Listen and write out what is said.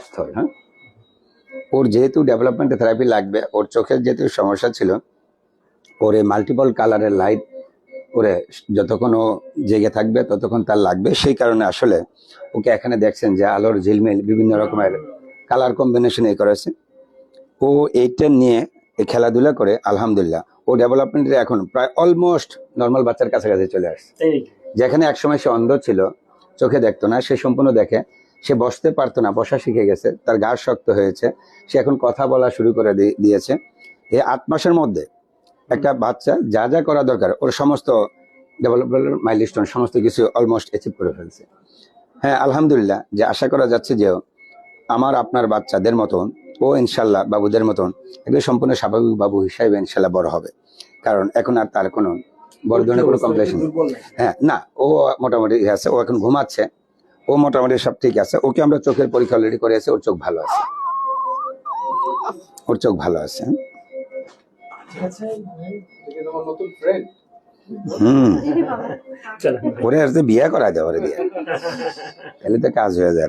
স্থল, হ্যাঁ, ওর যেহেতু ডেভেলপমেন্টে থেরাপি লাগবে, ওর চোখের যেহেতু সমস্যা ছিল, ওর এই মাল্টিপল কালারের লাইট ওরে যতক্ষণ ও জেগে থাকবে ততক্ষণ তার লাগবে। সেই কারণে আসলে ওকে এখানে দেখছেন যে আলোর ঝিলমিল বিভিন্ন রকমের কালার কম্বিনেশন করেছে। ও এইটা নিয়ে খেলাধুলা করে আলহামদুলিল্লাহ ও ডেভেলপমেন্টে এখন প্রায় অলমোস্ট নর্মাল বাচ্চার কাছাকাছি চলে আসছে। যেখানে একসময় সে অন্ধ ছিল, চোখে দেখতো না, সে সম্পূর্ণ দেখে। সে বসতে পারতো না, বসা শিখে গেছে, তার গা শক্ত হয়েছে, সে এখন কথা বলা শুরু করে দিয়েছে। এই 8 মাসের মধ্যে একটা বাচ্চা যা যা করা দরকার ওর সমস্ত ডেভেলপমেন্ট মাইলস্টোন সমস্ত কিছু অলমোস্ট অ্যাচিভ করে ফেলছে। হ্যাঁ, আলহামদুলিল্লাহ, যে আশা করা যাচ্ছে যে আমার আপনার বাচ্চাদের মতন ও ইনশাল্লাহ বাবুদের মতন একদম সম্পূর্ণ স্বাভাবিক বাবু হিসাবে ইনশাল্লাহ বড় হবে। কারণ এখন আর তার কোনো বড় ধরনের কোনো কমপ্লেক্স নেই। হ্যাঁ, না, ও মোটামুটি আছে, ও এখন ঘুমাচ্ছে, ও মোটামুটি সব ঠিক আছে। ওকে আমরা চোখের পরীক্ষা অলরেডি করেছি, ওর চোখ ভালো আছে, ওর চোখ ভালো আছে। ওরে আসতে বিয়ে করা যায়, ওরে দিয়ে তাহলে তো কাজ হয়ে যায়।